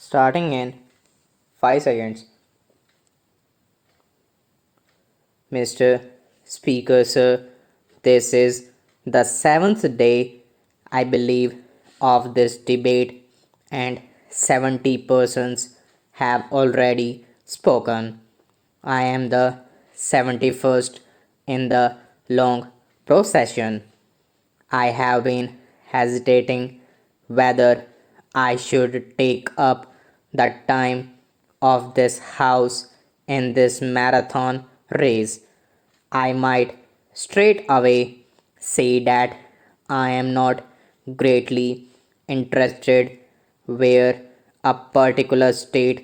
Starting in 5 seconds. Mr. Speaker, sir, this is the seventh day, I believe, of this debate, and 70 persons have already spoken. I am the 71st in the long procession. I have been hesitating whether I should take up the time of this house in this marathon race. I might straight away say that I am not greatly interested where a particular state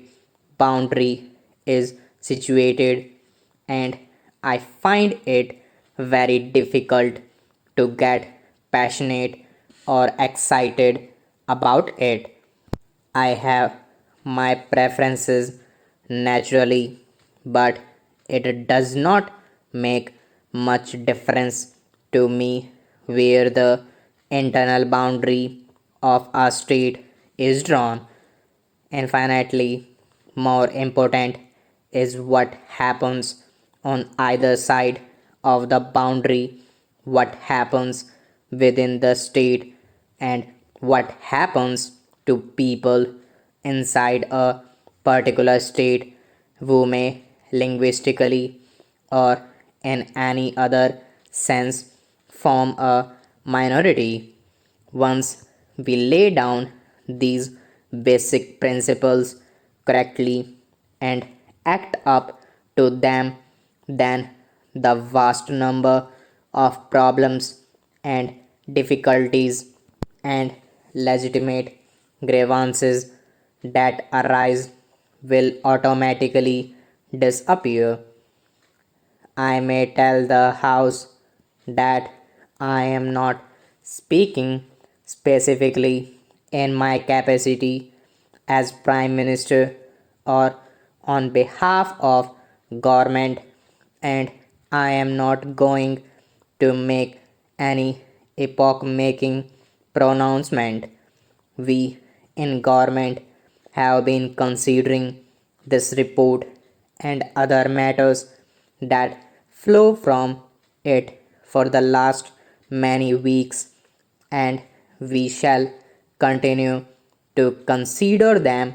boundary is situated, and I find it very difficult to get passionate or excited about it. I have my preferences naturally, but it does not make much difference to me where the internal boundary of a state is drawn. Infinitely more important is what happens on either side of the boundary, what happens within the state, and what happens to people inside a particular state who may linguistically or in any other sense form a minority. Once we lay down these basic principles correctly and act up to them, then the vast number of problems and difficulties and legitimate grievances that arise will automatically disappear. I may tell the House that I am not speaking specifically in my capacity as Prime Minister or on behalf of government, and I am not going to make any epoch making pronouncement. We in government have been considering this report and other matters that flow from it for the last many weeks, and we shall continue to consider them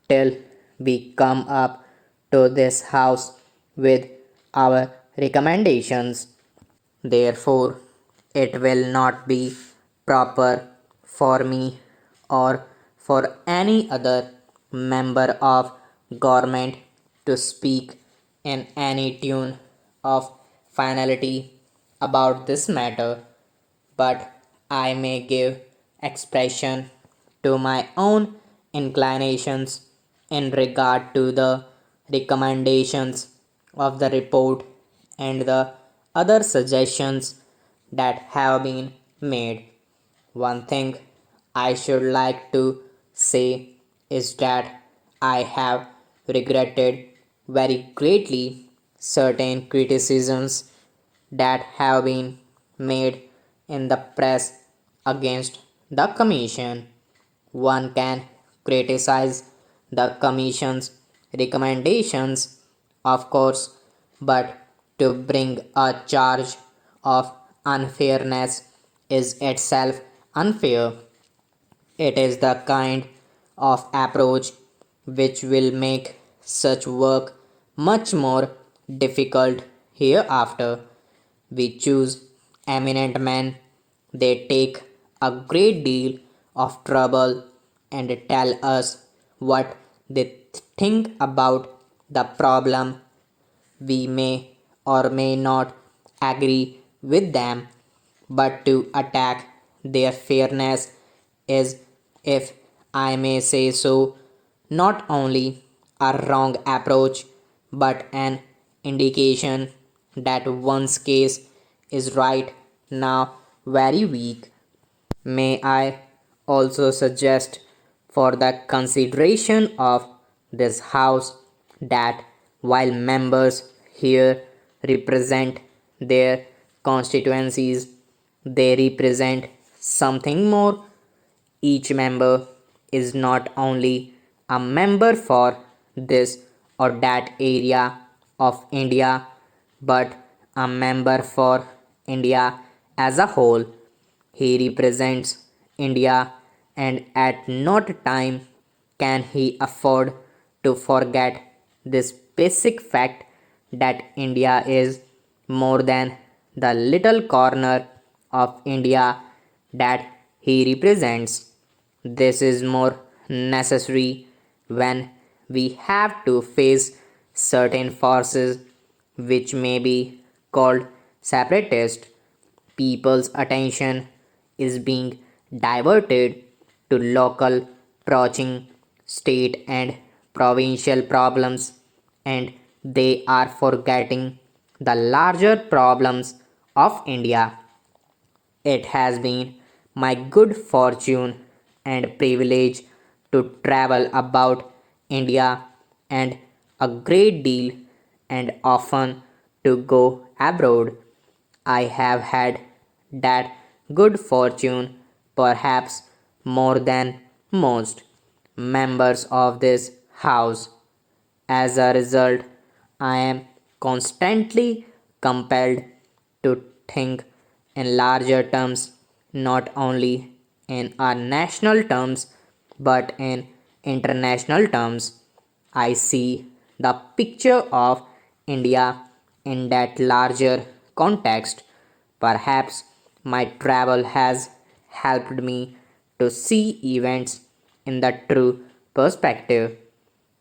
till we come up to this house with our recommendations. Therefore, it will not be proper for me or for any other member of government to speak in any tune of finality about this matter, but I may give expression to my own inclinations in regard to the recommendations of the report and the other suggestions that have been made. One thing I should like to say is that I have regretted very greatly certain criticisms that have been made in the press against the Commission. One can criticize the Commission's recommendations, of course, but to bring a charge of unfairness is itself unfair. It is the kind of approach which will make such work much more difficult hereafter. We choose eminent men, they take a great deal of trouble and tell us what they think about the problem. We may or may not agree with them, but to attack their fairness is, if I may say so, not only a wrong approach but an indication that one's case is right now very weak. May I also suggest for the consideration of this House that while members here represent their constituencies, they represent something more. Each member is not only a member for this or that area of India, but a member for India as a whole. He represents India, and at no time can he afford to forget this basic fact that India is more than the little corner of India that he represents. This is more necessary when we have to face certain forces which may be called separatist. People's attention is being diverted to local, approaching state and provincial problems, and they are forgetting the larger problems of India. It has been my good fortune and privilege to travel about India and a great deal and often to go abroad. I have had that good fortune perhaps more than most members of this house. As a result, I am constantly compelled to think in larger terms, not only in our national terms but in international terms. I see the picture of India in that larger context. Perhaps my travel has helped me to see events in the true perspective.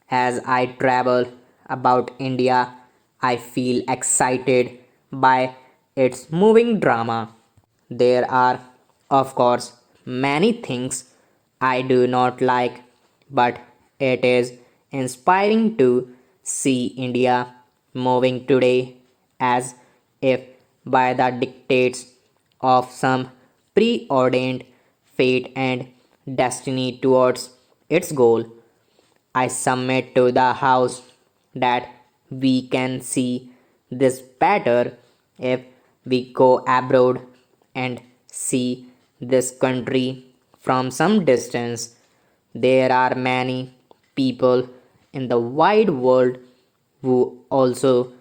As I travel about India, I feel excited by its moving drama. There are, of course, many things I do not like, but it is inspiring to see India moving today as if by the dictates of some preordained fate and destiny towards its goal. I submit to the House that we can see this better if we go abroad and see this country from some distance. There are many people in the wide world who also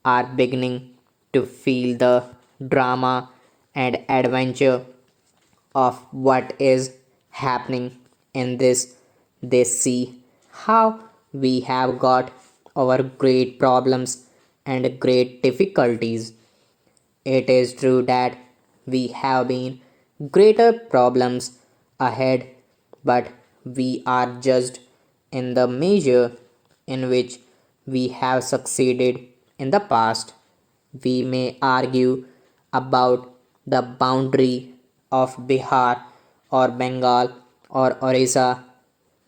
are beginning to feel the drama and adventure of what is happening in this. They see how we have got our great problems and great difficulties. It is true that we have been greater problems ahead, but we are judged in the measure in which we have succeeded in the past. We may argue about the boundary of Bihar or Bengal or Orissa.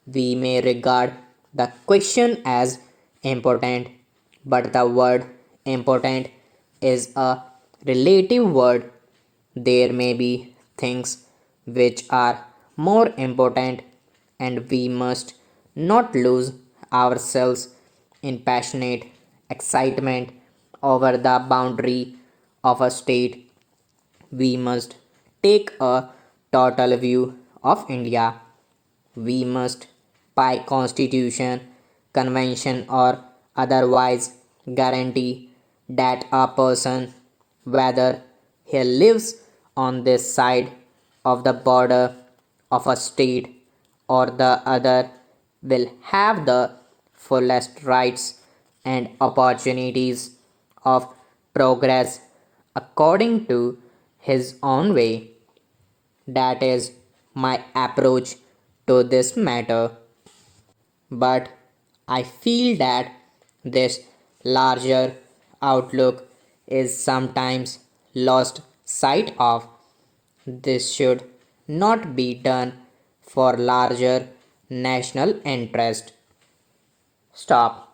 We may regard the question as important, but the word important is a relative word. There may be things which are more important, and we must not lose ourselves in passionate excitement over the boundary of a state. We must take a total view of India. We must, by constitution, convention, or otherwise, guarantee that a person, whether he lives on this side of the border of a state or the other, will have the fullest rights and opportunities of progress according to his own way. That is my approach to this matter. But I feel that this larger outlook is sometimes lost sight of. This should not be done for larger national interest. Stop.